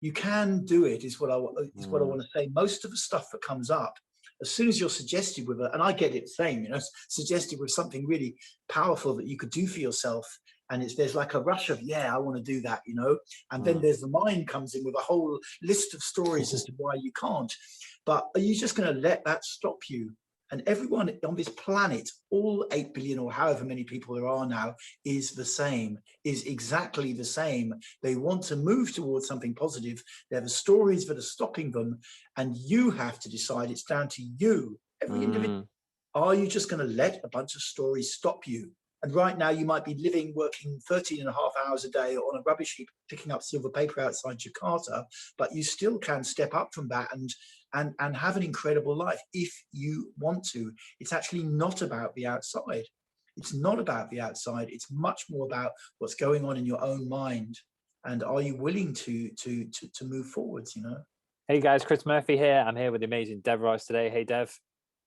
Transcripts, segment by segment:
you can do it, is what I want to say. Most of the stuff that comes up, as soon as you're suggested with it, and I get it the same, suggested with something really powerful that you could do for yourself, and there's like a rush of, yeah, I want to do that, and then there's the mind comes in with a whole list of stories as to why you can't. But are you just going to let that stop you? And everyone on this planet, all 8 billion or however many people there are now, is the same, is exactly the same. They want to move towards something positive. There are stories that are stopping them, and you have to decide. It's down to you, every individual. Are you just going to let a bunch of stories stop you? And right now you might be working 13 and a half hours a day on a rubbish heap, picking up silver paper outside Jakarta, but you still can step up from that and have an incredible life if you want to. It's actually not about the outside. It's not about the outside. It's much more about what's going on in your own mind. And are you willing to move forwards, Hey guys, Chris Murphy here. I'm here with the amazing Devaraj today. Hey Dev.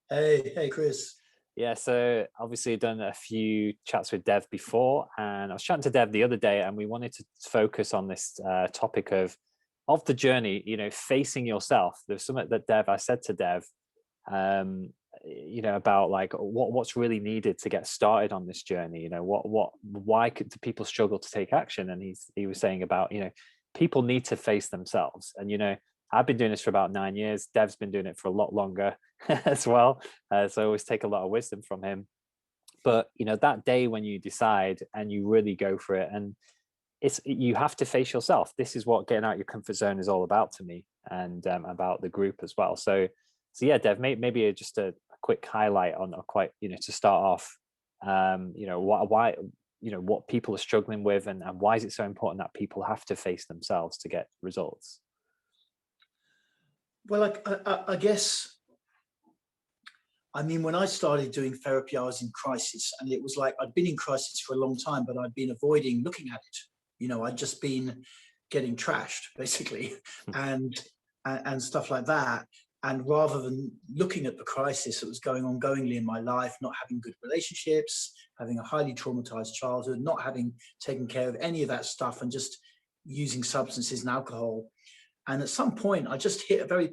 Hey Chris. Yeah, so obviously I've done a few chats with Dev before, and I was chatting to Dev the other day, and we wanted to focus on this topic of the journey, facing yourself. There's something that I said to Dev, about like what's really needed to get started on this journey. Why do people struggle to take action? And he was saying about, people need to face themselves. And, I've been doing this for about 9 years. Dev's been doing it for a lot longer as well. So I always take a lot of wisdom from him. But, that day when you decide and you really go for it, and you have to face yourself. This is what getting out your comfort zone is all about to me, and about the group as well. So yeah, Dev, maybe just a quick highlight on to start off, why, what people are struggling with, and why is it so important that people have to face themselves to get results? Well, I guess, when I started doing therapy, I was in crisis, and it was like I'd been in crisis for a long time, but I'd been avoiding looking at it. I'd just been getting trashed, basically, and stuff like that. And rather than looking at the crisis that was going ongoingly in my life, not having good relationships, having a highly traumatized childhood, not having taken care of any of that stuff, and just using substances and alcohol. And at some point, I just hit a very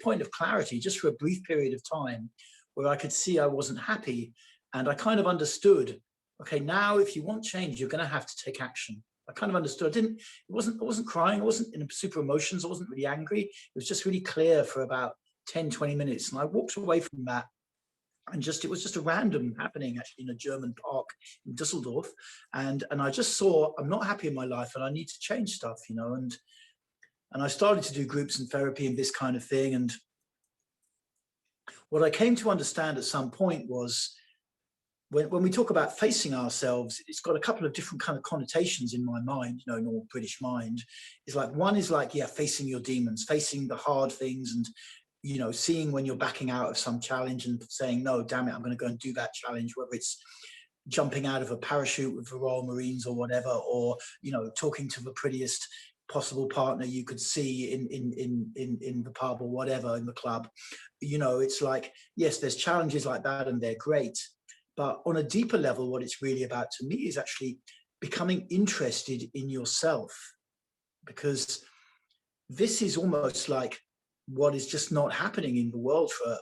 point of clarity, just for a brief period of time, where I could see I wasn't happy. And I kind of understood, okay, now if you want change, you're going to have to take action. I kind of understood. I wasn't crying. I wasn't in super emotions. I wasn't really angry. It was just really clear for about 10, 20 minutes. And I walked away from that. And it was just a random happening, actually, in a German park in Düsseldorf. And I just saw, I'm not happy in my life and I need to change stuff, and I started to do groups and therapy and this kind of thing. And what I came to understand at some point was, when we talk about facing ourselves, it's got a couple of different kind of connotations in my mind, normal British mind. It's like, one is like, yeah, facing your demons, facing the hard things, and, seeing when you're backing out of some challenge and saying, no, damn it, I'm going to go and do that challenge, whether it's jumping out of a parachute with the Royal Marines or whatever, or, talking to the prettiest possible partner you could see in the pub or whatever, in the club. It's like, yes, there's challenges like that and they're great. But on a deeper level, what it's really about to me is actually becoming interested in yourself, because this is almost like what is just not happening in the world for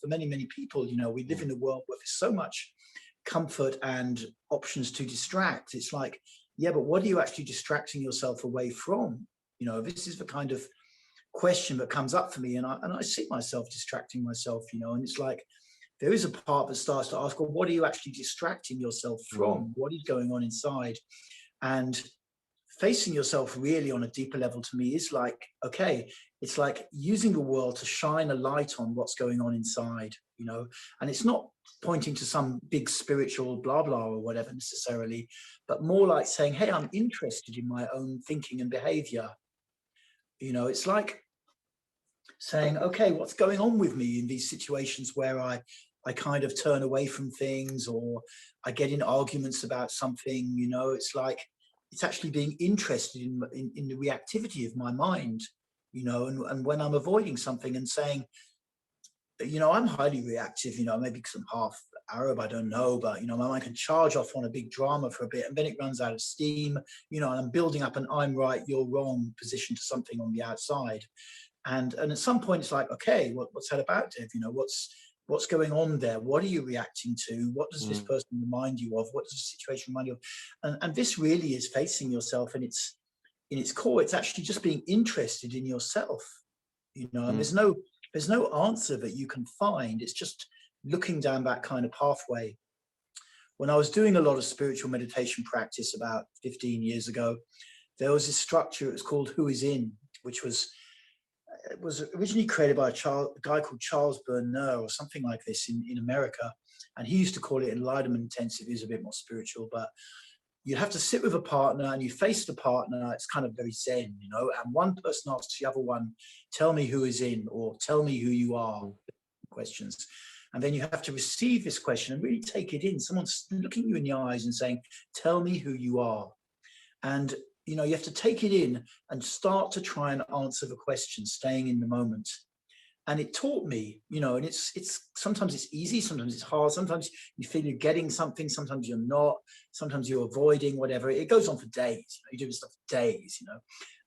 many, many people. We live in a world where there's so much comfort and options to distract. It's like, yeah, but what are you actually distracting yourself away from? This is the kind of question that comes up for me, and I see myself distracting myself, and it's like, there is a part that starts to ask, well, what are you actually distracting yourself from? What is going on inside? And facing yourself really on a deeper level to me is like, okay, it's like using the world to shine a light on what's going on inside, and it's not pointing to some big spiritual blah, blah, or whatever necessarily, but more like saying, hey, I'm interested in my own thinking and behavior. It's like saying, okay, what's going on with me in these situations where I kind of turn away from things, or I get in arguments about something, it's like, it's actually being interested in the reactivity of my mind, and when I'm avoiding something and saying, I'm highly reactive, maybe because I'm half Arab, I don't know, but you know, my mind can charge off on a big drama for a bit, and then it runs out of steam, you know, and I'm building up an I'm right, you're wrong position to something on the outside. And at some point it's like, okay, what's that about, Dev? You know, what's going on there? What are you reacting to? What does this person remind you of? What does the situation remind you of? And this really is facing yourself, and it's in its core, it's actually just being interested in yourself, you know, and there's no answer that you can find. It's just looking down that kind of pathway. When I was doing a lot of spiritual meditation practice about 15 years ago, there was this structure, it was called Who Is In, which was, it was originally created by a guy called Charles Bernard or something like this in America. And he used to call it enlightenment intensive. He's a bit more spiritual, but you have to sit with a partner and you face the partner. It's kind of very Zen, you know, and one person asks the other one, tell me who is in, or tell me who you are, questions. And then you have to receive this question and really take it in. Someone's looking you in the eyes and saying, tell me who you are. And, you know, you have to take it in and start to try and answer the question, staying in the moment. And it taught me, you know, and it's sometimes it's easy, sometimes it's hard, sometimes you feel you're getting something, sometimes you're not, sometimes you're avoiding whatever. It goes on for days. You do this stuff for days, you know,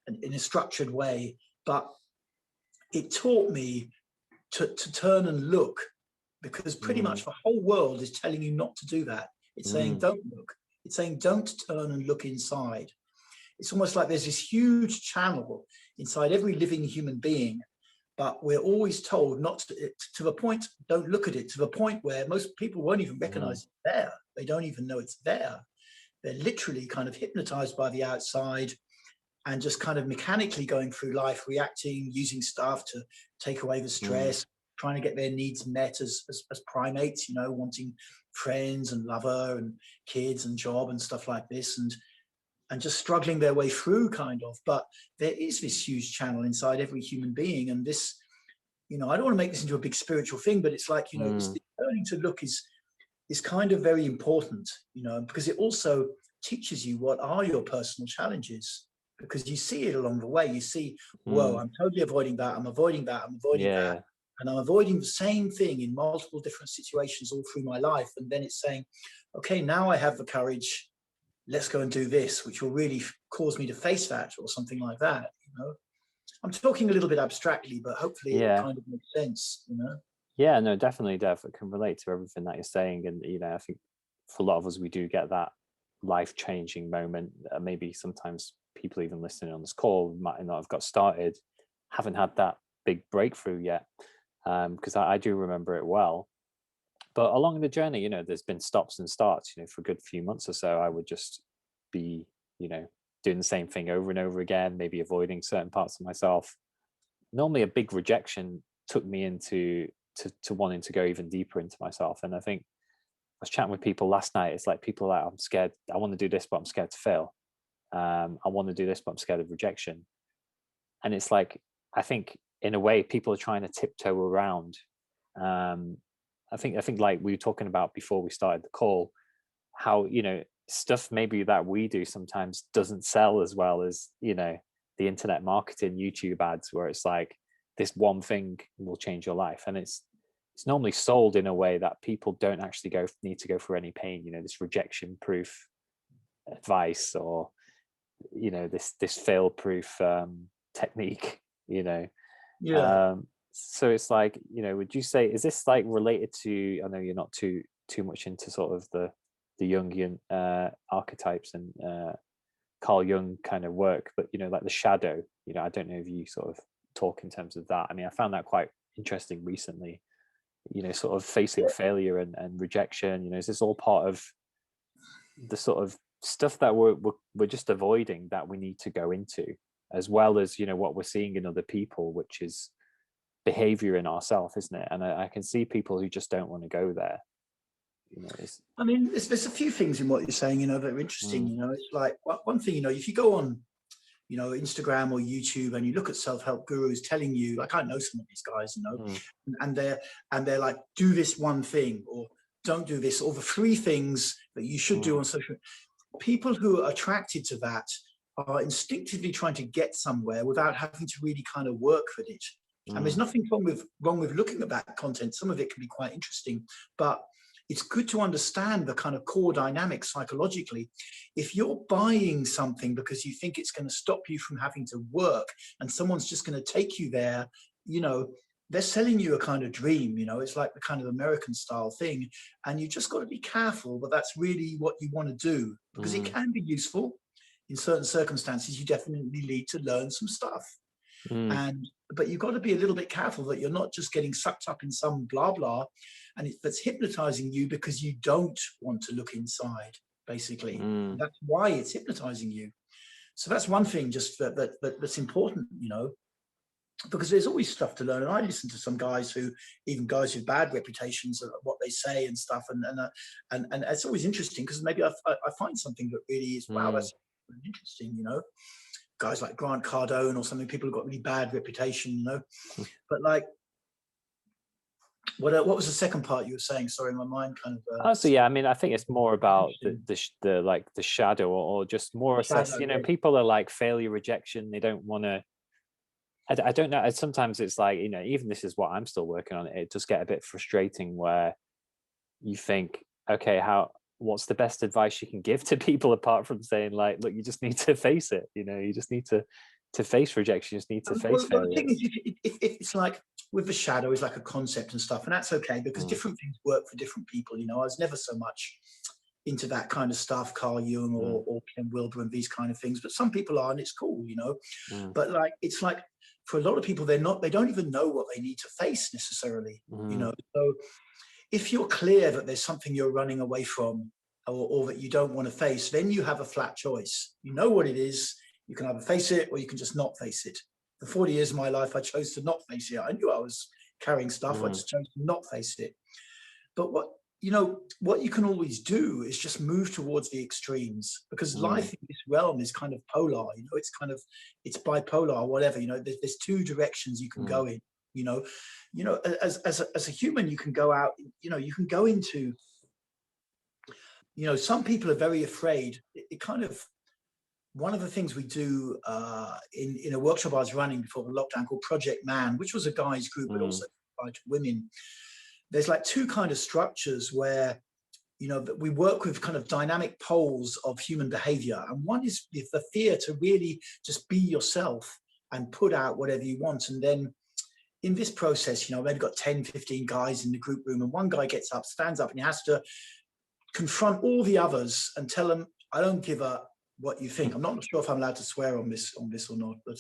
and in a structured way. But it taught me to turn and look, because pretty much the whole world is telling you not to do that. It's saying don't look. It's saying don't turn and look inside. It's almost like there's this huge channel inside every living human being, but we're always told not to the point, don't look at it, to the point where most people won't even recognize it's there. They don't even know it's there. They're literally kind of hypnotized by the outside and just kind of mechanically going through life, reacting, using stuff to take away the stress, trying to get their needs met as primates, you know, wanting friends and lover and kids and job and stuff like this, and just struggling their way through, kind of. But there is this huge channel inside every human being. And this, you know, I don't want to make this into a big spiritual thing, but it's like, you know, this learning to look is kind of very important, you know, because it also teaches you what are your personal challenges, because you see it along the way. You see, whoa, I'm totally avoiding that. I'm avoiding that. I'm avoiding that. And I'm avoiding the same thing in multiple different situations all through my life. And then it's saying, okay, now I have the courage, let's go and do this, which will really cause me to face that, or something like that, you know. I'm talking a little bit abstractly, but hopefully it kind of makes sense, you know. Yeah, no, definitely, Dev. I can relate to everything that you're saying. And, you know, I think for a lot of us, we do get that life-changing moment. Maybe sometimes people even listening on this call might not have got started, haven't had that big breakthrough yet, because I do remember it well. But along the journey, you know, there's been stops and starts. You know, for a good few months or so, I would just be, you know, doing the same thing over and over again, maybe avoiding certain parts of myself. Normally a big rejection took me into to wanting to go even deeper into myself. And I think I was chatting with people last night. It's like people are like, I'm scared, I want to do this, but I'm scared to fail. I want to do this, but I'm scared of rejection. And it's like, I think in a way people are trying to tiptoe around. I think like we were talking about before we started the call, how, you know, stuff maybe that we do sometimes doesn't sell as well as, you know, the internet marketing, YouTube ads, where it's like this one thing will change your life. And it's normally sold in a way that people don't actually need to go through any pain, you know, this rejection proof advice, or, you know, this fail proof technique, you know. So it's like, you know, would you say, is this like related to, I know you're not too much into sort of the Jungian archetypes and Carl Jung kind of work, but, you know, like the shadow, you know, I don't know if you sort of talk in terms of that. I mean, I found that quite interesting recently, you know, sort of facing failure and rejection. You know, is this all part of the sort of stuff that we're just avoiding, that we need to go into, as well as, you know, what we're seeing in other people, which is behavior in ourselves, isn't it? And I can see people who just don't want to go there, you know. I mean, there's a few things in what you're saying, you know, that are interesting. You know, it's like one thing, you know, if you go on, you know, Instagram or YouTube and you look at self-help gurus telling you, like, I know some of these guys, you know, and they're like, do this one thing, or don't do this, or the three things that you should do on social. People who are attracted to that are instinctively trying to get somewhere without having to really kind of work for it. And there's nothing wrong with looking at that content. Some of it can be quite interesting, but it's good to understand the kind of core dynamics psychologically. If you're buying something because you think it's going to stop you from having to work and someone's just going to take you there, you know, they're selling you a kind of dream, you know, it's like the kind of American style thing. And you just got to be careful that that's really what you want to do, because it can be useful in certain circumstances. You definitely need to learn some stuff. But you've got to be a little bit careful that you're not just getting sucked up in some blah blah, and that's hypnotizing you because you don't want to look inside. Basically, that's why it's hypnotizing you. So that's one thing, just that's important, you know, because there's always stuff to learn. And I listen to some guys even guys with bad reputations, what they say and stuff, and it's always interesting because maybe I find something that really is wow, that's interesting, you know. Guys like Grant Cardone or something, people who've got really bad reputation, you know. But like, what was the second part you were saying? Sorry, my mind kind of. So yeah, I mean, I think it's more about the like the shadow, or just more assess. You know, people are like failure rejection. They don't want to. I don't know. Sometimes it's like, you know, even this is what I'm still working on. It does get a bit frustrating where you think, okay, what's the best advice you can give to people apart from saying like, look, you just need to face it. You know, you just need to face rejection. You just need to face failure. The thing is, if it's like with the shadow is like a concept and stuff, and that's okay because different things work for different people. You know, I was never so much into that kind of stuff, Carl Jung or Ken Wilber and these kind of things, but some people are, and it's cool, you know. But like, it's like for a lot of people, they don't even know what they need to face necessarily, you know. So if you're clear that there's something you're running away from or that you don't want to face, then you have a flat choice. You know what it is. You can either face it or you can just not face it. For 40 years of my life, I chose to not face it. I knew I was carrying stuff. I just chose to not face it. But what you can always do is just move towards the extremes, because life in this realm is kind of polar. You know, it's bipolar or whatever. You know, there's two directions you can go in. You know, as a human, you can go out. You know, you can go into. You know, some people are very afraid. It kind of. One of the things we do in a workshop I was running before the lockdown called Project Man, which was a guys group, but also applied to women. There's like two kind of structures where, you know, that we work with kind of dynamic poles of human behavior. And one is the fear to really just be yourself and put out whatever you want. And then in this process, you know, I've only got 10, 15 guys in the group room, and one guy gets up, stands up, and he has to confront all the others and tell them, I don't give a what you think. I'm not sure if I'm allowed to swear on this or not, but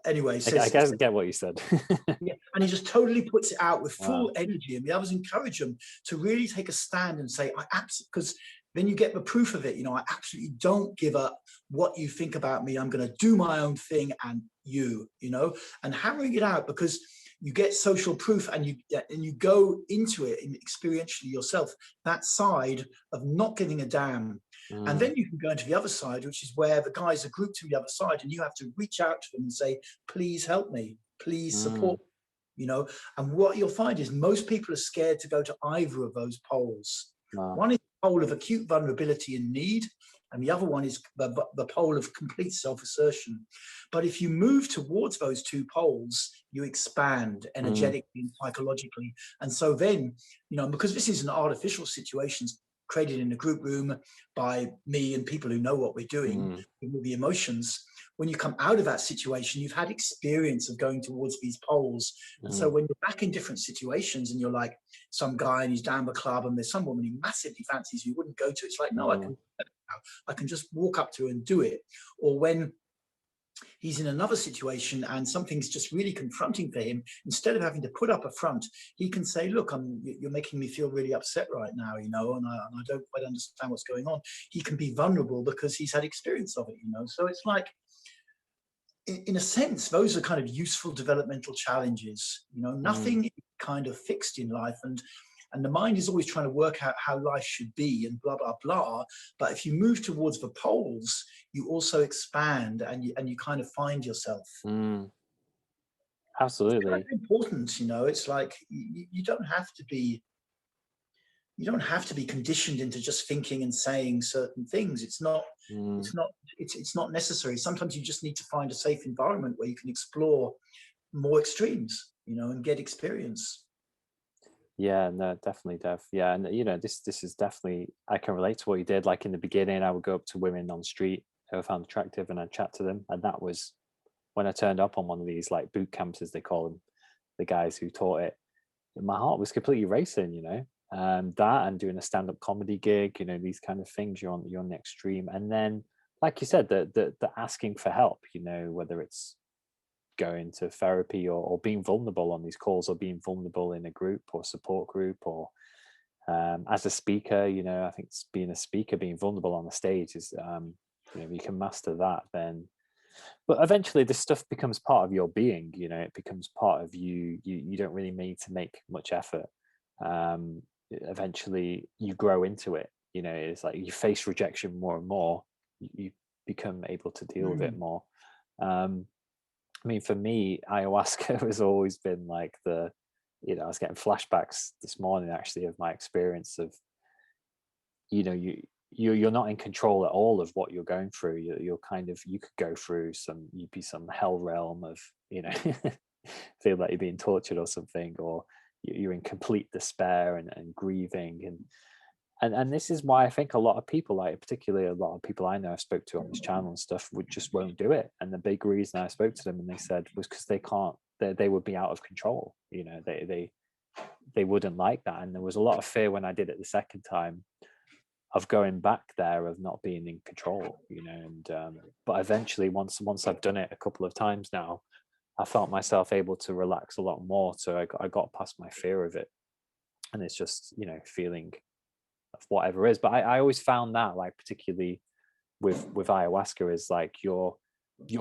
anyway, I guess I get what you said. Yeah, and he just totally puts it out with full energy, and the others encourage him to really take a stand and say, I absolutely, because then you get the proof of it. You know, I absolutely don't give up what you think about me. I'm going to do my own thing, and you know, and hammering it out, because you get social proof, and you go into it experientially yourself, that side of not giving a damn. And then you can go into the other side, which is where the guys are grouped to the other side, and you have to reach out to them and say, please help me, please support me, you know. And what you'll find is most people are scared to go to either of those poles. One is the pole of acute vulnerability and need, and the other one is the pole of complete self-assertion. But if you move towards those two poles, you expand energetically and psychologically. And so then, you know, because this is an artificial situation created in a group room by me and people who know what we're doing with the emotions, when you come out of that situation, you've had experience of going towards these poles. And so when you're back in different situations and you're like some guy and he's down the club and there's some woman he massively fancies you wouldn't go to, it's like, no, I can just walk up to her and do it. Or when he's in another situation and something's just really confronting for him, instead of having to put up a front, he can say, look, you're making me feel really upset right now, you know, and I don't quite understand what's going on. He can be vulnerable because he's had experience of it, you know. So it's like, in a sense, those are kind of useful developmental challenges, you know. Nothing is kind of fixed in life, and the mind is always trying to work out how life should be and blah, blah, blah. But if you move towards the poles, you also expand and you kind of find yourself. Absolutely. It's kind of important, you know. It's like you don't have to be conditioned into just thinking and saying certain things. It's not necessary. Sometimes you just need to find a safe environment where you can explore more extremes, you know, and get experience. Yeah, no, definitely, Dev. Yeah, and you know, this is definitely, I can relate to what you did. Like in the beginning, I would go up to women on the street who I found attractive, and I'd chat to them, and that was when I turned up on one of these like boot camps, as they call them, the guys who taught it. My heart was completely racing, you know. That and doing a stand-up comedy gig, you know, these kind of things. You're on the extreme, and then, like you said, the asking for help, you know, whether it's going to therapy or being vulnerable on these calls, or being vulnerable in a group or support group, or as a speaker, you know, I think being a speaker, being vulnerable on the stage is, you know, if you can master that, then, but eventually this stuff becomes part of your being, you know, it becomes part of you. You don't really need to make much effort. Eventually you grow into it, you know, it's like you face rejection more and more, you become able to deal with it Mm. more. um I mean, for me, ayahuasca has always been like the, you know, I was getting flashbacks this morning actually of my experience of, you know, you're not in control at all of what you're going through. You're kind of, you could go through some, you'd be some hell realm of, you know, feel like you're being tortured or something, or you're in complete despair and grieving, and this is why I think a lot of people, like particularly a lot of people I know I spoke to on this channel and stuff, would just won't do it. And the big reason I spoke to them and they said was because they can't, they would be out of control. You know, they wouldn't like that. And there was a lot of fear when I did it the second time of going back there, of not being in control, you know. And but eventually, once I've done it a couple of times now, I felt myself able to relax a lot more. So I got past my fear of it, and it's just, you know, feeling of whatever is. But I always found that, like particularly with ayahuasca, is like you're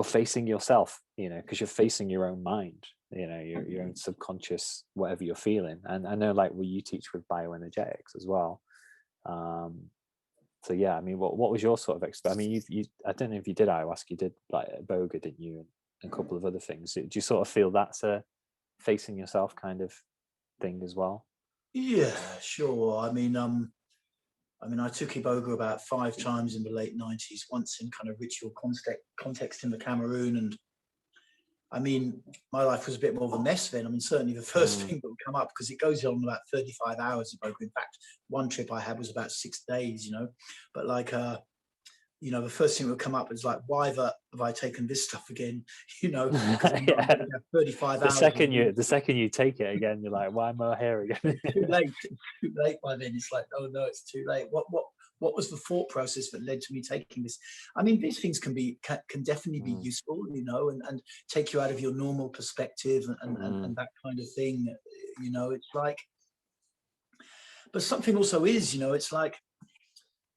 facing yourself, you know, because you're facing your own mind, you know, your own subconscious, whatever you're feeling. And I know, like, what you teach with bioenergetics as well. um so yeah, I mean, what was your sort of I mean, you I don't know if you did ayahuasca, you did like boga, didn't you, and a couple of other things. Do you sort of feel that's a facing yourself kind of thing as well? Yeah, sure. I mean, I took Iboga about 5 times in the late 90s, once in kind of ritual context in the Cameroon. And I mean, my life was a bit more of a mess then. I mean, certainly the first Mm, thing that would come up, because it goes on about 35 hours, Iboga. In fact, one trip I had was about 6 days, you know. But like, you know, the first thing that would come up is like, why have I taken this stuff again? You know, because I know I'm yeah. going to have 35 The hours of second you take it again, you're like, why am I here again? it's too late. It's too late by then. It's like, oh no, it's too late. What was the thought process that led to me taking this? I mean, these things can definitely be Mm, useful, you know, and take you out of your normal perspective mm, and that kind of thing. You know, it's like, but something also is, you know, it's like,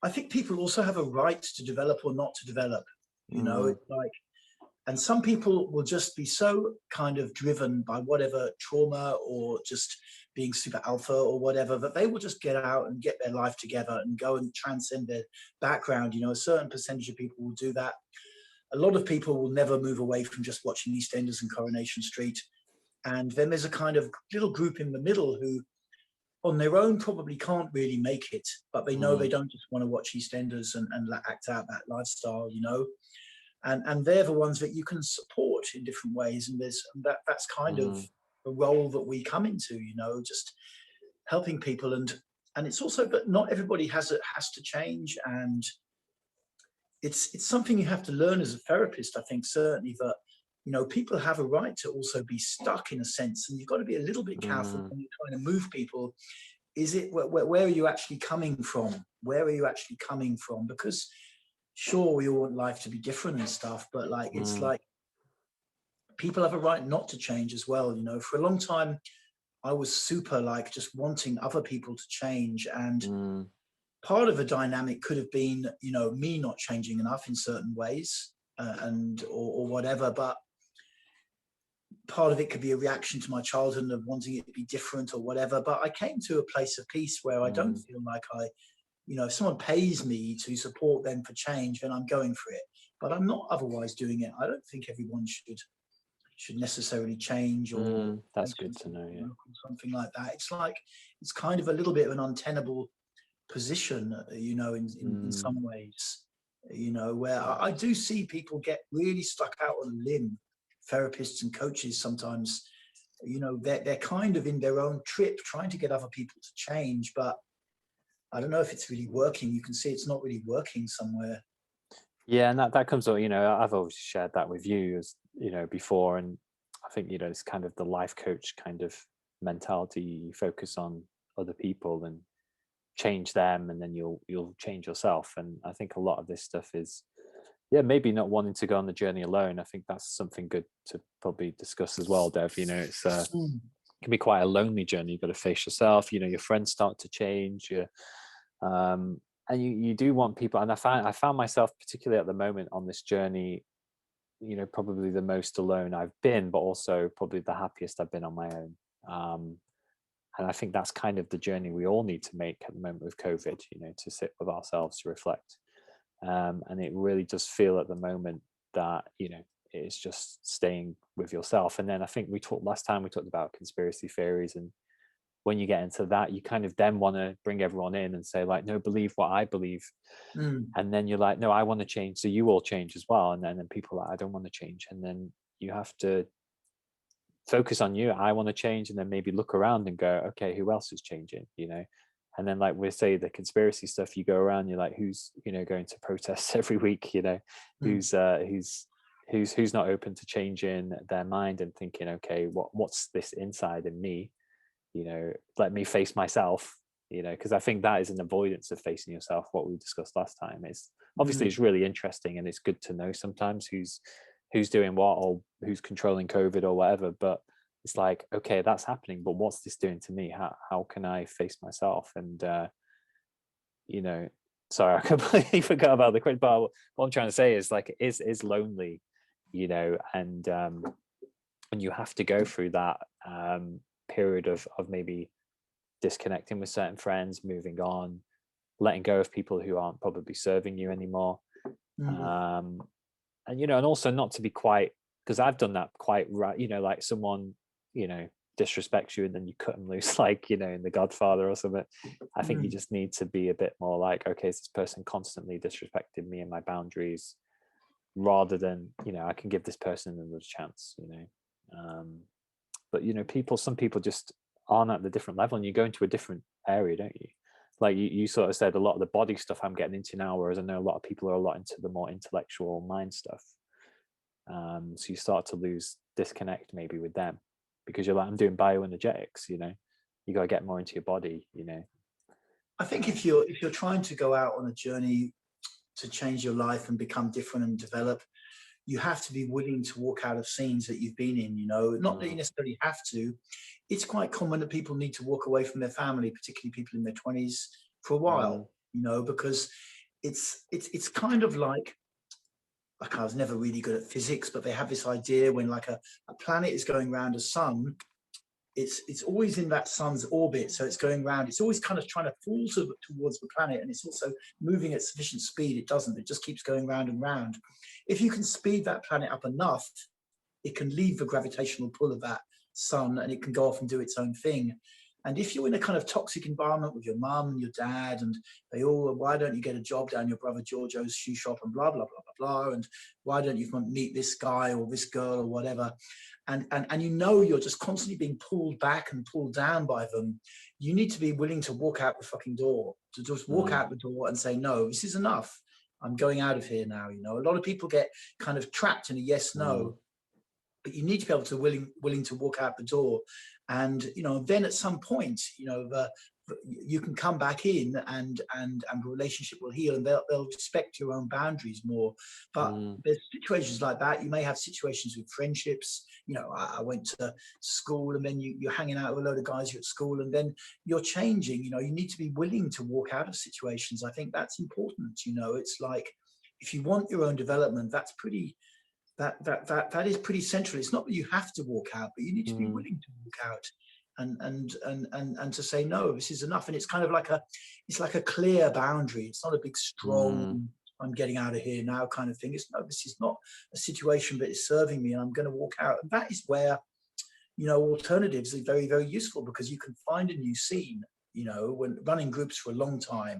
I think people also have a right to develop or not to develop. You know, mm, it's like, and some people will just be so kind of driven by whatever trauma or just being super alpha or whatever, that they will just get out and get their life together and go and transcend their background. You know, a certain percentage of people will do that. A lot of people will never move away from just watching EastEnders and Coronation Street. And then there's a kind of little group in the middle who on their own probably can't really make it, but they know they mm, don't just want to watch EastEnders and act out that lifestyle, you know. And they're the ones that you can support in different ways. And that's kind of mm, the role that we come into, you know, just helping people. And it's also, but not everybody has to change. And it's something you have to learn as a therapist, I think, certainly, that you know people have a right to also be stuck in a sense, and you've got to be a little bit careful mm, when you're trying to move people. Is it where are you actually coming from? Where are you actually coming from? Because sure, we all want life to be different and stuff, but like it's mm, like people have a right not to change as well. You know, for a long time, I was super like just wanting other people to change. And mm, part of the dynamic could have been, you know, me not changing enough in certain ways or whatever. But part of it could be a reaction to my childhood of wanting it to be different or whatever. But I came to a place of peace where I don't mm, feel like you know, if someone pays me to support them for change, then I'm going for it. But I'm not otherwise doing it. I don't think everyone should necessarily change or That's good to know. Yeah. something like that. It's like it's kind of a little bit of an untenable position, you know, in Mm, some ways, you know, where I do see people get really stuck out on a limb, therapists and coaches sometimes, you know, they're kind of in their own trip trying to get other people to change, but I don't know if it's really working. You can see it's not really working somewhere. Yeah, and that comes up, you know, I've always shared that with you, as you know, before. And I think, you know, it's kind of the life coach kind of mentality. You focus on other people and change them, and then you'll change yourself. And I think a lot of this stuff is, yeah, maybe not wanting to go on the journey alone. I think that's something good to probably discuss as well, Dev. You know, it's Mm. can be quite a lonely journey. You've got to face yourself. You know, your friends start to change. Um, and you do want people. And I found myself, particularly at the moment on this journey, you know, probably the most alone I've been, but also probably the happiest I've been on my own. And I think that's kind of the journey we all need to make at the moment with COVID. You know, to sit with ourselves, to reflect. And it really does feel at the moment that, you know, it's just staying with yourself. And then I think last time we talked about conspiracy theories, and when you get into that, you kind of then want to bring everyone in and say, like, no, believe what I believe. Mm. And then you're like, no, I want to change, so you all change as well. And then people are like, I don't want to change. And then you have to focus on you. I want to change, and then maybe look around and go, okay, who else is changing, you know? And then, like we say, the conspiracy stuff, you go around, you're like, who's, you know, going to protests every week, you know, Mm. who's not open to changing their mind and thinking, okay, what's this inside in me, you know, let me face myself, you know, because I think that is an avoidance of facing yourself. What we discussed last time is, obviously, Mm. it's really interesting, and it's good to know sometimes who's doing what, or who's controlling COVID or whatever. But it's like, okay, that's happening, but what's this doing to me? How can I face myself? And you know, sorry, I completely forgot about the question. But what I'm trying to say is, like, it is lonely, you know, and you have to go through that period of maybe disconnecting with certain friends, moving on, letting go of people who aren't probably serving you anymore. Mm. And you know, and also not to be quite, because I've done that quite, right, you know, like someone, you know, disrespects you and then you cut them loose, like, you know, in The Godfather or something. I think you Mm. just need to be a bit more like, okay, is this person constantly disrespecting me and my boundaries, rather than, you know, I can give this person another chance, you know. But you know, some people just aren't at the different level, and you go into a different area, don't you? Like you sort of said, a lot of the body stuff I'm getting into now, whereas I know a lot of people are a lot into the more intellectual mind stuff. So you start to lose disconnect maybe with them, because you're like, I'm doing bioenergetics, you know, you got to get more into your body, you know. I think Um, if you're trying to go out on a journey to change your life and become different and develop, you have to be willing to walk out of scenes that you've been in, you know, not that you mm, necessarily have to. It's quite common that people need to walk away from their family, particularly people in their 20s, for a mm, while, you know, because it's kind of like I was never really good at physics, but they have this idea when like a planet is going around a sun, it's always in that sun's orbit, so it's going around, it's always kind of trying to fall towards the planet, and it's also moving at sufficient speed. It doesn't, it just keeps going round and round. If you can speed that planet up enough, it can leave the gravitational pull of that sun and it can go off and do its own thing. And if you're in a kind of toxic environment with your mum and your dad, and they all, why don't you get a job down your brother Giorgio's shoe shop, and blah, blah, blah, blah, blah. And why don't you meet this guy or this girl or whatever? And you know, you're just constantly being pulled back and pulled down by them. You need to be willing to walk out the fucking door, to just walk mm, out the door and say, no, this is enough. I'm going out of here now. You know, a lot of people get kind of trapped in a yes, mm, no, but you need to be able to willing to walk out the door. And you know, then at some point, you know, you can come back in, and the relationship will heal, and they'll respect your own boundaries more. But mm, there's situations like that. You may have situations with friendships. You know, I went to school, and then you're hanging out with a load of guys you're at school, and then you're changing. You know, you need to be willing to walk out of situations. I think that's important. You know, it's like, if you want your own development, that is pretty central. It's not that you have to walk out, but you need to be mm, willing to walk out, and to say, no, this is enough. And it's kind of like it's like a clear boundary. It's not a big mm, strong, I'm getting out of here now kind of thing. It's, no, this is not a situation that is serving me, and I'm going to walk out. And that is where, you know, alternatives are very, very useful, because you can find a new scene. You know, when running groups for a long time,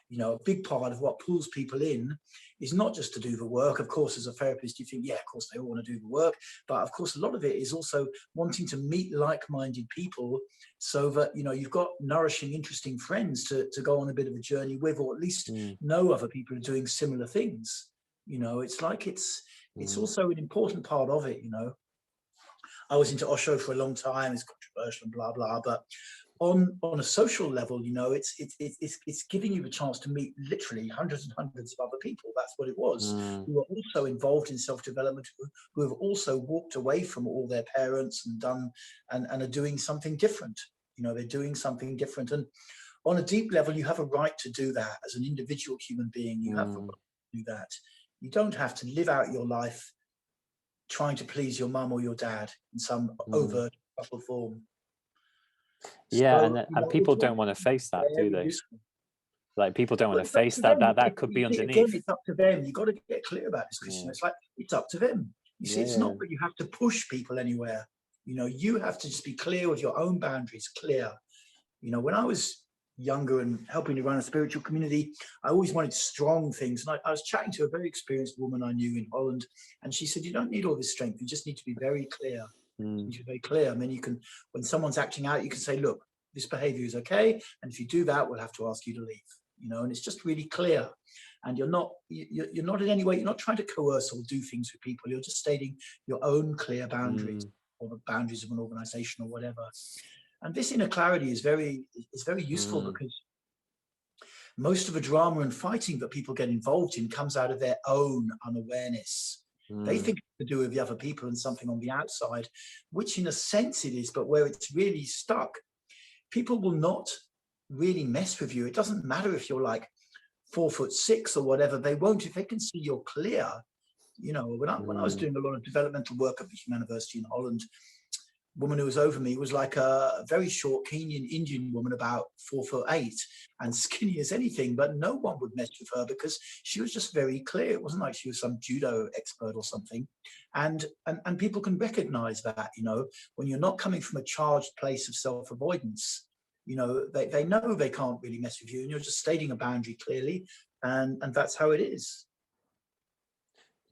You know, a big part of what pulls people in is not just to do the work. Of course, as a therapist, you think, yeah, of course, they all want to do the work. But of course, a lot of it is also wanting to meet like-minded people so that, you know, you've got nourishing, interesting friends to go on a bit of a journey with, or at least know other people are doing similar things. You know, it's like it's also an important part of it, you know. I was into Osho for a long time. It's controversial and blah blah, but on a social level, you know, it's giving you the chance to meet literally hundreds and hundreds of other people. That's what it was, who are also involved in self-development, who have also walked away from all their parents and done and are doing something different. You know, they're doing something different, and on a deep level, you have a right to do that as an individual human being. You have the right to do that. You don't have to live out your life trying to please your mum or your dad in some overt subtle form. Yeah, So, you and know, it's people all don't want to face that, do very they? useful. Like, people don't want But to it's up face to that them. that could be You see, again, underneath. it's up to them. You've got to get clear about this, Christian. Yeah. It's like, it's up to them. You see, it's not that you have to push people anywhere. You know, you have to just be clear with your own boundaries, clear. You know, when I was younger and helping to run a spiritual community, I always wanted strong things. And I was chatting to a very experienced woman I knew in Holland, and she said, you don't need all this strength. You just need to be very clear. You need to be very clear. And then you can, when someone's acting out, you can say, look, this behavior is okay. And if you do that, we'll have to ask you to leave. You know, and it's just really clear. And you're not in any way, you're not trying to coerce or do things with people. You're just stating your own clear boundaries or the boundaries of an organization or whatever. And this inner clarity is very useful because most of the drama and fighting that people get involved in comes out of their own unawareness. They think it's to do with the other people and something on the outside, which in a sense it is, but where it's really stuck, people will not really mess with you. It doesn't matter if you're like 4'6" or whatever. They won't, if they can see you're clear. You know, when I was doing a lot of developmental work at the University in Holland, woman who was over me was like a very short Kenyan Indian woman, about 4'8" and skinny as anything, but no one would mess with her because she was just very clear. It wasn't like she was some judo expert or something. And people can recognize that, you know, when you're not coming from a charged place of self-avoidance, you know, they know they can't really mess with you, and you're just stating a boundary clearly, and that's how it is.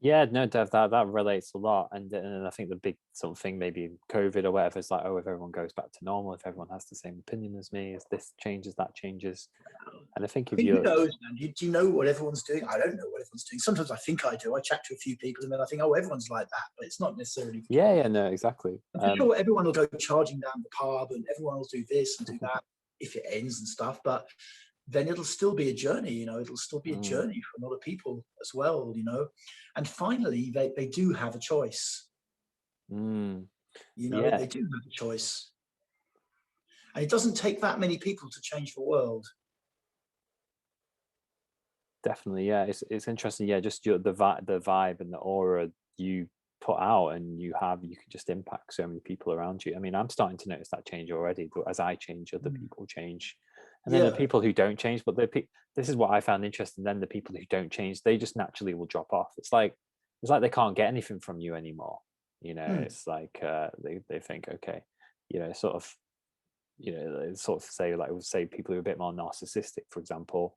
Yeah, no, Dev, that relates a lot, and I think the big sort of thing, maybe in COVID or whatever, is like, oh, if everyone goes back to normal, if everyone has the same opinion as me, as this changes, that changes, and I think if Who you're, knows, man? Do you know what everyone's doing? I don't know what everyone's doing. Sometimes I think I do. I chat to a few people and then I think, oh, everyone's like that, but it's not necessarily the case. yeah, no, exactly. I'm for sure everyone will go charging down the pub and everyone will do this and do that if it ends and stuff, but then it'll still be a journey, you know, it'll still be a journey for a lot of people as well, you know. And finally, they do have a choice. You know, Yeah, they do have a choice. And it doesn't take that many people to change the world. definitely. Yeah, it's interesting. Yeah, just the vibe and the aura you put out, and you can just impact so many people around you. I mean, I'm starting to notice that change already, but as I change, other people change. And then the people who don't change, but this is what I found interesting. Then the people who don't change, they just naturally will drop off. It's like they can't get anything from you anymore. You know, it's like they think, okay, you know, sort of, you know, sort of say, like, would say people who are a bit more narcissistic, for example,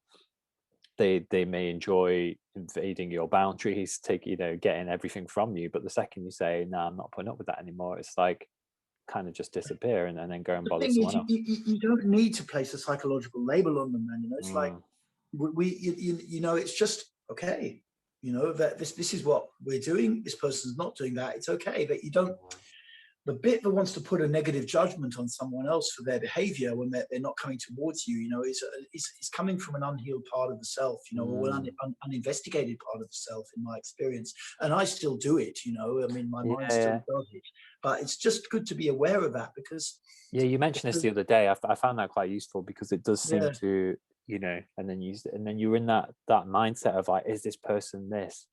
they may enjoy invading your boundaries, getting everything from you. But the second you say, no, I'm not putting up with that anymore, it's like, kind of just disappear and then go and bother someone else. You don't need to place a psychological label on them, man. You know, it's like you know, it's just okay. You know, that this is what we're doing. This person's not doing that. It's okay, but you don't. The bit that wants to put a negative judgment on someone else for their behavior when they're not coming towards you, you know, is coming from an unhealed part of the self, you know, or an uninvestigated part of the self, in my experience. And I still do it, you know, I mean, my mind still does it. But it's just good to be aware of that, because you mentioned this the other day. I found that quite useful, because it does seem to, you know, and then you're in that mindset of like, is this person this?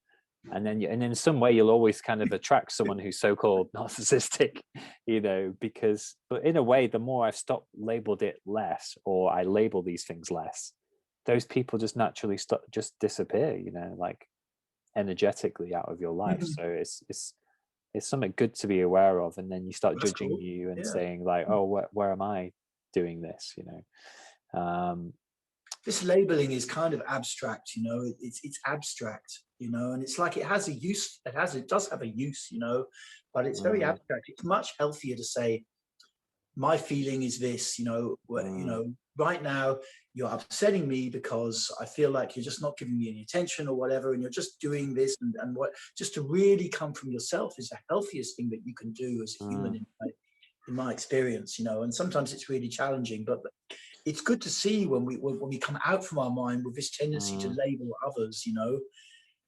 And then in some way you'll always kind of attract someone who's so-called narcissistic, you know, but in a way, the more I've stopped labeled it less, or I label these things less, those people just naturally just disappear, you know, like energetically out of your life. So it's something good to be aware of. And then you start judging you and saying like, oh, where am I doing this, you know? this labeling is kind of abstract, you know. It's abstract, you know, and it's like it has a use. It does have a use, you know, but it's very Mm, abstract. It's much healthier to say, my feeling is this, you know, you mm, know, right now you're upsetting me because I feel like you're just not giving me any attention or whatever, and you're just doing this and what, just to really come from yourself is the healthiest thing that you can do as a human mm, in my experience, you know. And sometimes it's really challenging, but it's good to see when we come out from our mind with this tendency to mm. label others, you know,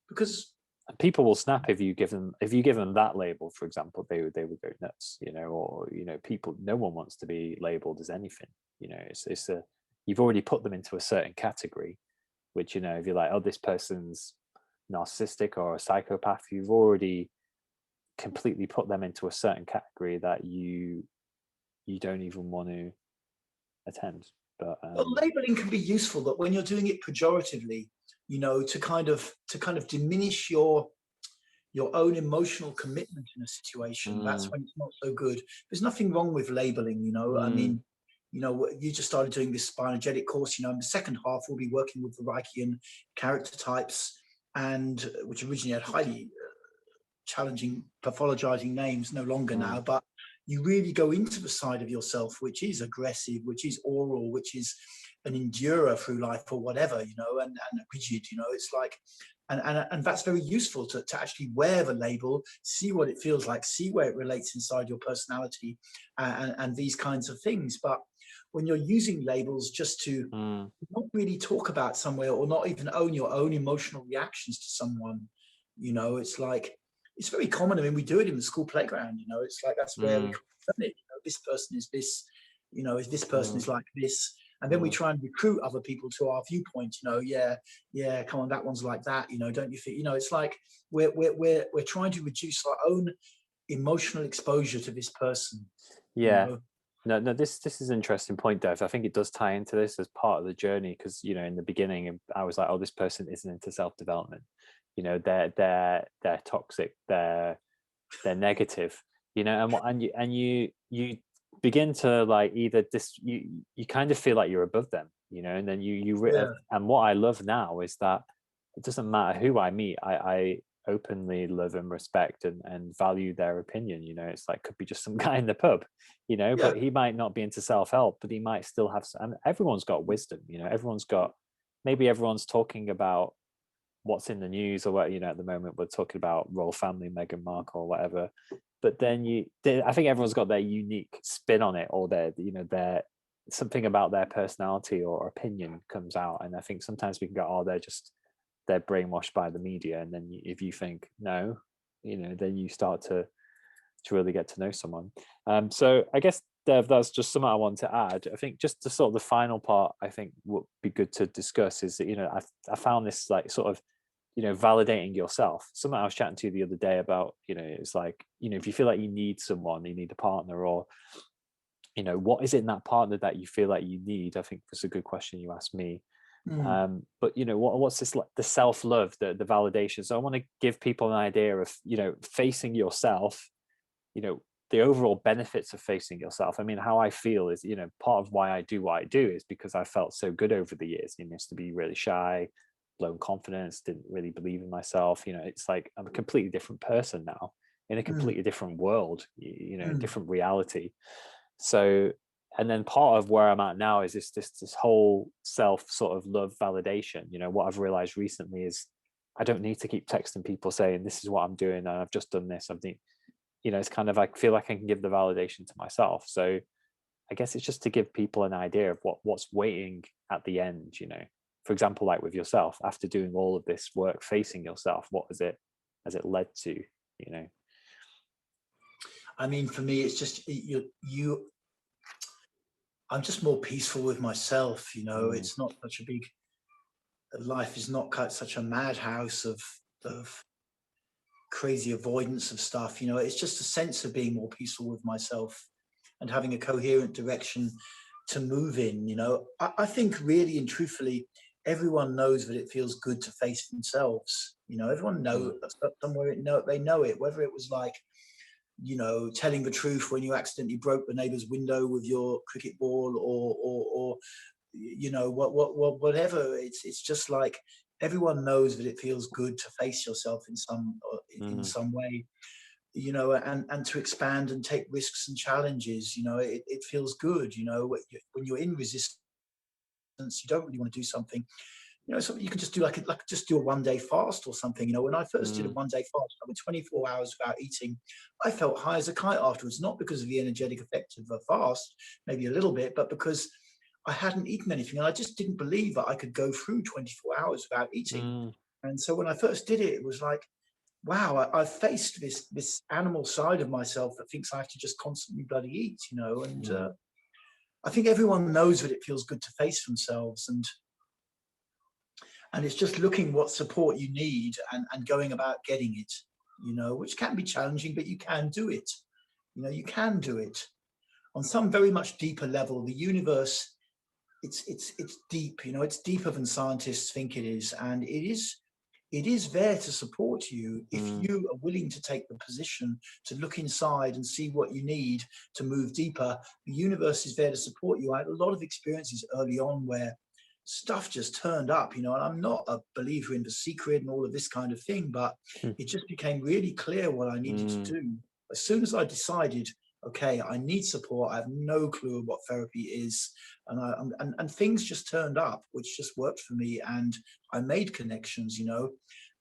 because People will snap if you give them that label, for example. They would go nuts, you know. Or, you know, people, no one wants to be labeled as anything, you know. It's a, you've already put them into a certain category, which, you know, if you're like, oh, this person's narcissistic or a psychopath, you've already completely put them into a certain category that you don't even want to attend. But well, labeling can be useful, but when you're doing it pejoratively, you know, to kind of diminish your own emotional commitment in a situation, that's mm, when it's not so good. There's nothing wrong with labeling, you know. I mm, mean, you know, you just started doing this spinogenetic course, you know. In the second half, we'll be working with the Reichian character types, and which originally had highly challenging pathologizing names, no longer mm, now, but you really go into the side of yourself which is aggressive, which is oral, which is an endurer through life or whatever, you know, and rigid, you know. It's like, and that's very useful to actually wear the label, see what it feels like, see where it relates inside your personality, and these kinds of things. But when you're using labels just to mm. not really talk about somewhere or not even own your own emotional reactions to someone, you know, it's like, it's very common. I mean, we do it in the school playground, you know. It's like that's where we Mm, learn it. You know, this person is this, you know, if this person mm, is like this, and then we mm. try and recruit other people to our viewpoint. You know, yeah, yeah, come on, that one's like that. You know, don't you think? You know, it's like we're trying to reduce our own emotional exposure to this person. You Yeah. know, No, this is an interesting point, Dev. I think it does tie into this as part of the journey, because, you know, in the beginning I was like, oh, this person isn't into self-development. You know, they're toxic, they're negative, you know. And you begin to like either you kind of feel like you're above them, you know. And then yeah, and what I love now is that it doesn't matter who I meet, I openly love and respect and value their opinion, you know. It's like, could be just some guy in the pub, you know, yeah. but he might not be into self-help, but he might still have some, and everyone's got wisdom, you know. Everyone's got, maybe everyone's talking about what's in the news or what, you know. At the moment we're talking about royal family, Meghan Markle or whatever, but then I think everyone's got their unique spin on it, or their, you know, their, something about their personality or opinion comes out. And I think sometimes we can go, oh, they're brainwashed by the media. And then if you think no, you know, then you start to really get to know someone. So I guess, Dev, that's just something I want to add. I think just the sort of the final part I think would be good to discuss is that, you know, I found this like sort of, you know, validating yourself. Something I was chatting to you the other day about, you know, it's like, you know, if you feel like you need someone, you need a partner, or, you know, what is it in that partner that you feel like you need? I think was a good question you asked me. Mm, But, you know, what's this, like the self-love, the validation. So I want to give people an idea of, you know, facing yourself, you know, the overall benefits of facing yourself. I mean, how I feel is, you know, part of why I do what I do is because I felt so good over the years. You know, used to be really shy, low in confidence, didn't really believe in myself. You know, it's like I'm a completely different person now, in a mm, completely different world, you know, mm, different reality. So, and then part of where I'm at now is this whole self sort of love validation. You know, what I've realized recently is I don't need to keep texting people saying this is what I'm doing and I've just done this. I've done, you know, it's kind of, I feel like I can give the validation to myself. So I guess it's just to give people an idea of what's waiting at the end, you know. For example, like with yourself, after doing all of this work facing yourself, what has it led to, you know? I mean, for me, it's just you. I'm just more peaceful with myself. You know, Mm, it's not such a big life is not such a madhouse of crazy avoidance of stuff. You know, it's just a sense of being more peaceful with myself and having a coherent direction to move in. You know, I think really and truthfully, everyone knows that it feels good to face themselves. You know, everyone knows mm, somewhere they know it, whether it was like, you know, telling the truth when you accidentally broke the neighbor's window with your cricket ball, or whatever. It's just like everyone knows that it feels good to face yourself in Mm, some way, and to expand and take risks and challenges. It feels good. When you're in resistance, you don't really want to do something. Something you can just do, like just do a 1 day fast or something. When I first did a mm, 1 day fast, I went 24 hours without eating. I felt high as a kite afterwards, not because of the energetic effect of a fast, maybe a little bit, but because I hadn't eaten anything. And I just didn't believe that I could go through 24 hours without eating. mm, And so when I first did it, it was like, wow, I've faced this animal side of myself that thinks I have to just constantly bloody eat, and mm, I think everyone knows that it feels good to face themselves, and it's just looking what support you need, and going about getting it, which can be challenging, but you can do it. You can do it on some very much deeper level. The universe, it's deep. It's deeper than scientists think it is, and it is there to support you if mm, you are willing to take the position to look inside and see what you need to move deeper. The universe is there to support you. I had a lot of experiences early on where stuff just turned up, and I'm not a believer in The Secret and all of this kind of thing, but mm, it just became really clear what I needed to mm, do. As soon as I decided, okay, I need support, I have no clue what therapy is, and things just turned up, which just worked for me, and I made connections,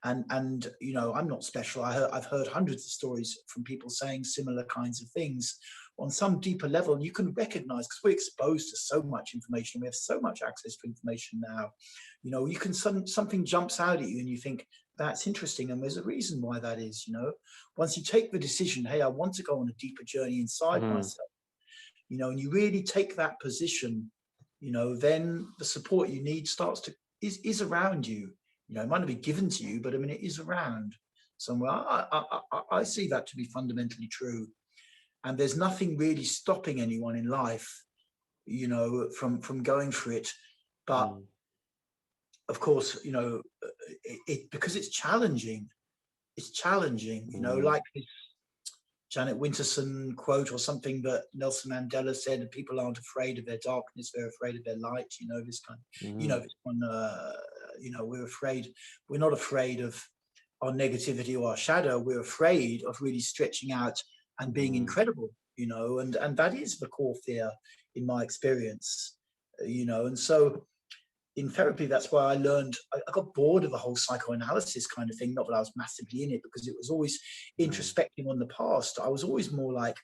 and I'm not special. I've heard hundreds of stories from people saying similar kinds of things on some deeper level. And you can recognize, because we're exposed to so much information, we have so much access to information now. You can something jumps out at you and you think, that's interesting, and there's a reason why that is. Once you take the decision, hey, I want to go on a deeper journey inside mm, myself, and you really take that position, then the support you need is around you. It might not be given to you, but I mean, it is around somewhere. I see that to be fundamentally true, and there's nothing really stopping anyone in life, from going for it. But mm, of course, because it's challenging. It's challenging, mm, like this Janet Winterson quote or something that Nelson Mandela said: "People aren't afraid of their darkness; they're afraid of their light." This kind. mm, This one. We're afraid. We're not afraid of our negativity or our shadow. We're afraid of really stretching out and being mm, incredible. And that is the core fear in my experience. And so in therapy, that's why I learned. I got bored of the whole psychoanalysis kind of thing. Not that I was massively in it, because it was always mm, introspecting on the past. I was always more like,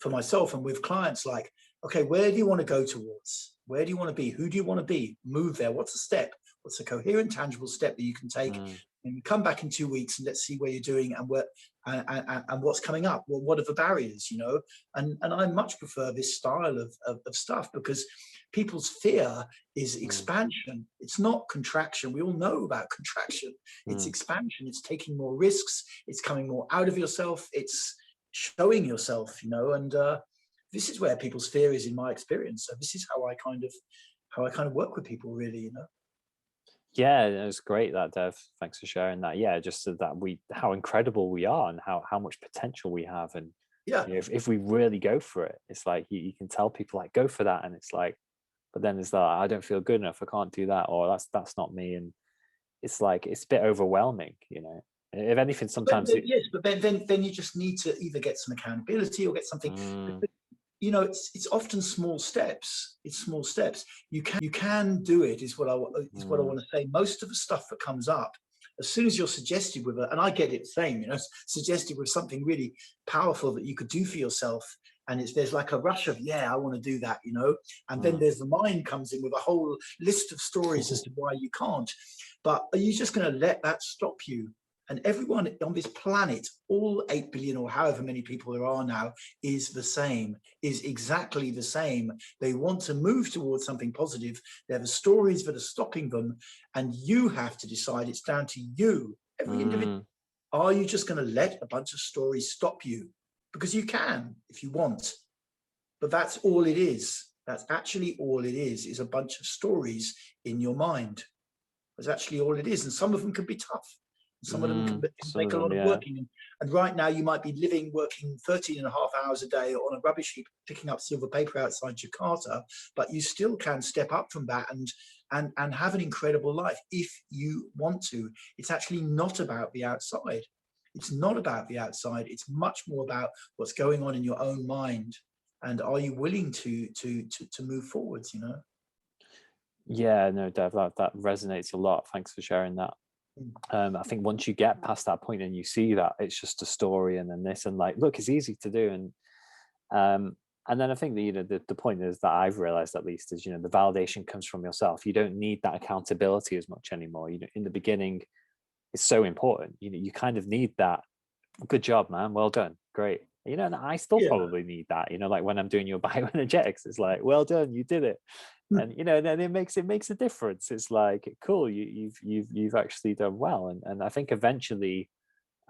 for myself and with clients, like, okay, where do you want to go towards? Where do you want to be? Who do you want to be? Move there. What's a step? What's a coherent, tangible step that you can take? mm, And you come back in 2 weeks and let's see where you're doing and and what's coming up. Well, what are the barriers? And I much prefer this style of stuff, because people's fear is mm, expansion. It's not contraction. We all know about contraction. It's mm. expansion. It's taking more risks. It's coming more out of yourself. It's showing yourself, and this is where people's fear is, in my experience. So this is how I kind of work with people, really. Yeah, it was great, that, Dev. Thanks for sharing that. Yeah, just so that how incredible we are and how much potential we have. And Yeah. if we really go for it, it's like you can tell people, like, go for that, and it's like, but then it's like, I don't feel good enough, I can't do that, or that's not me. And it's like, it's a bit overwhelming. If anything, sometimes Yes, but then you just need to either get some accountability or get something. mm, It's often small steps. It's small steps. You can do it. Is what I mm, want to say. Most of the stuff that comes up, as soon as you're suggested with it, and I get it the same, suggested with something really powerful that you could do for yourself, and there's like a rush of, yeah, I want to do that, and then mm. there's the mind comes in with a whole list of stories as to why you can't. But are you just going to let that stop you? And everyone on this planet, all 8 billion or however many people there are now, is the same, is exactly the same. They want to move towards something positive. There are stories that are stopping them. And you have to decide, it's down to you, every individual. Mm, Are you just going to let a bunch of stories stop you? Because you can, if you want. But that's all it is. That's actually all it is a bunch of stories in your mind. That's actually all it is. And some of them can be tough. Some of them can Some make of a them, lot of yeah. working. And right now you might be working 13 and a half hours a day on a rubbish heap, picking up silver paper outside Jakarta, but you still can step up from that and have an incredible life if you want to. It's actually not about the outside. It's not about the outside. It's much more about what's going on in your own mind. And are you willing to move forwards, you know? Yeah, no, Dev, that resonates a lot. Thanks for sharing that. I think once you get past that point and you see that it's just a story and then this and like, look, it's easy to do. And then I think that, you know, the point is that I've realized at least is, you know, the validation comes from yourself. You don't need that accountability as much anymore. You know, in the beginning, it's so important. You know, you kind of need that. Good job, man. Well done. Great. You know, and I still Yeah. probably need that, you know, like when I'm doing your bioenergetics, it's like, well done, you did it. And you know, then it makes a difference. It's like, cool, you've actually done well. And I think eventually,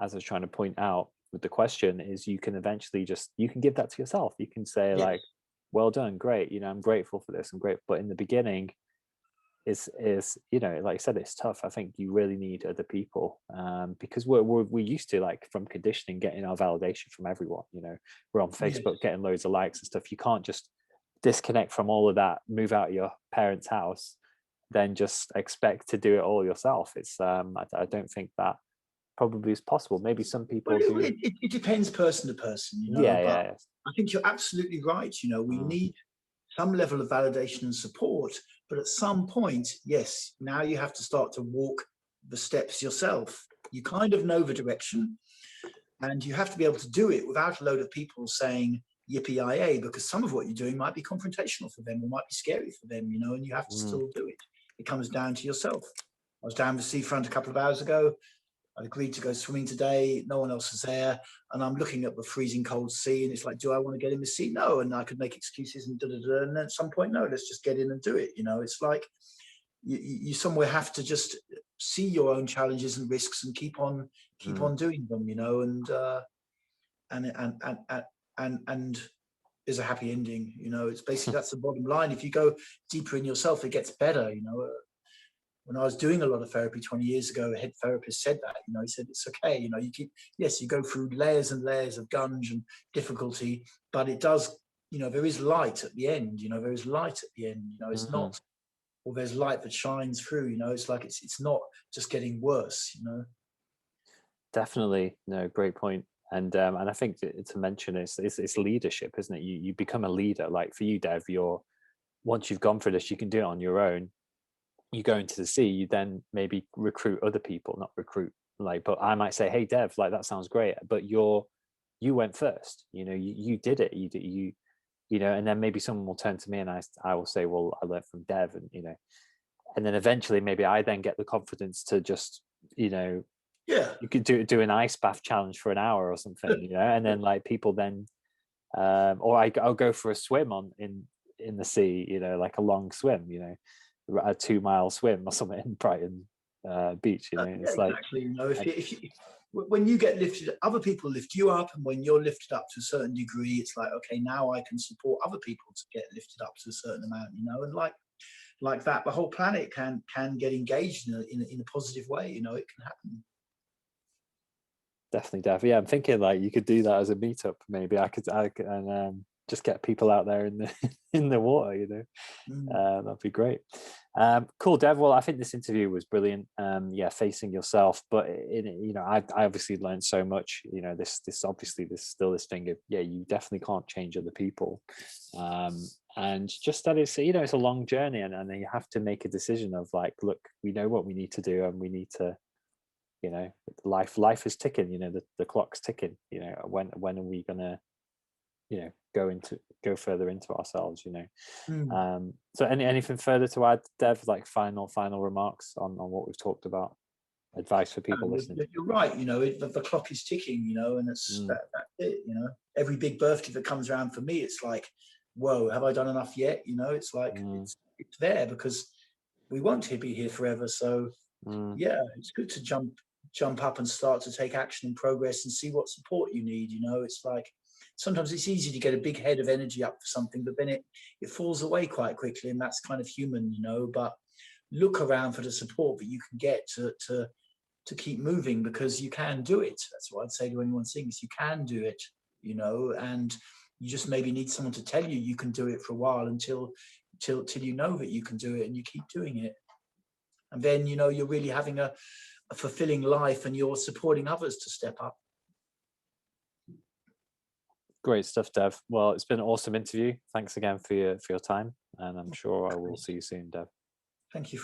as I was trying to point out with the question, is you can eventually just, you can give that to yourself. You can say Yes. like, well done, great, you know, I'm grateful for this, I'm great. But in the beginning, is you know, like I said, it's tough. I think you really need other people, because we're used to, like, from conditioning, getting our validation from everyone. You know, we're on Yes. Facebook getting loads of likes and stuff. You can't just disconnect from all of that, move out of your parents' house, then just expect to do it all yourself. It's I don't think that probably is possible. Maybe some Well, people do. it depends person to person, you know, Yeah, but yeah, I think you're absolutely right. You know, we mm, need some level of validation and support, but at some point, yes, now you have to start to walk the steps yourself. You kind of know the direction, and you have to be able to do it without a load of people saying yippee because some of what you're doing might be confrontational for them or might be scary for them, you know, and you have to mm, still do it. It comes down to yourself. I was down the seafront a couple of hours ago. I agreed to go swimming today. No one else was there. And I'm looking at the freezing cold sea. And it's like, do I want to get in the sea? No. And I could make excuses and da da da. And then at some point, no, let's just get in and do it. You know, it's like you somewhere have to just see your own challenges and risks and keep mm. on doing them, you know, and, and, and, and there's a happy ending, you know, it's basically, that's the bottom line. If you go deeper in yourself, it gets better, you know. When I was doing a lot of therapy 20 years ago, a head therapist said that, you know, he said, it's okay. You know, yes, you go through layers and layers of gunge and difficulty, but it does, you know, there is light at the end, you know, there is light at the end, you know, it's Mhm. not, or there's light that shines through, you know, it's like, it's not just getting worse, you know. Definitely, no, great point. And I think to mention is leadership, isn't it? You become a leader. Like for you, Dev, you're, once you've gone through this, you can do it on your own. You go into the sea, you then maybe recruit other people, not recruit, like, but I might say, hey Dev, like that sounds great, but you went first, you know, you did it, you know, and then maybe someone will turn to me and I will say, well, I learned from Dev, and you know, and then eventually maybe I then get the confidence to just, you know, Yeah. you could do an ice bath challenge for an hour or something, you know, and then like people then or I'll go for a swim in the sea, you know, like a long swim, you know, a 2 mile swim or something in Brighton beach, you know. Yeah, It's like, exactly. You know, I, when you get lifted, other people lift you up, and when you're lifted up to a certain degree, it's like, okay, now I can support other people to get lifted up to a certain amount, you know, and like that, the whole planet can get engaged in a positive way. You know, it can happen. definitely, yeah, I'm thinking like you could do that as a meetup. Maybe I could and just get people out there in the in the water, you know. Mm. That'd be great. Cool, Dev. Well, I think this interview was brilliant. Yeah, facing yourself, but you know, I obviously learned so much. You know, this obviously there's still this thing of, yeah, you definitely can't change other people, and just that it's, you know, it's a long journey, and then you have to make a decision of like, look, we know what we need to do, and we need to, you know, life is ticking. You know, the clock's ticking. You know, when are we gonna, you know, go further into ourselves, you know. Mm. So anything further to add, Dev, like final remarks on what we've talked about, advice for people listening? You're right. You know, the clock is ticking. You know, and Mm, that's it. You know, every big birthday that comes around for me, it's like, whoa, have I done enough yet? You know, it's like mm, it's there because we won't be here forever. So mm, yeah, it's good to jump up and start to take action and progress and see what support you need. You know, it's like sometimes it's easy to get a big head of energy up for something, but then it falls away quite quickly, and that's kind of human, you know. But look around for the support that you can get to to keep moving, because you can do it. That's what I'd say to anyone seeing this. You can do it, you know, and you just maybe need someone to tell you you can do it for a while, until you know that you can do it, and you keep doing it. And then, you know, you're really having a fulfilling life, and you're supporting others to step up. Great stuff, Dev. Well, it's been an awesome interview. Thanks again for your time, and I'm sure I will see you soon, Dev. Thank you.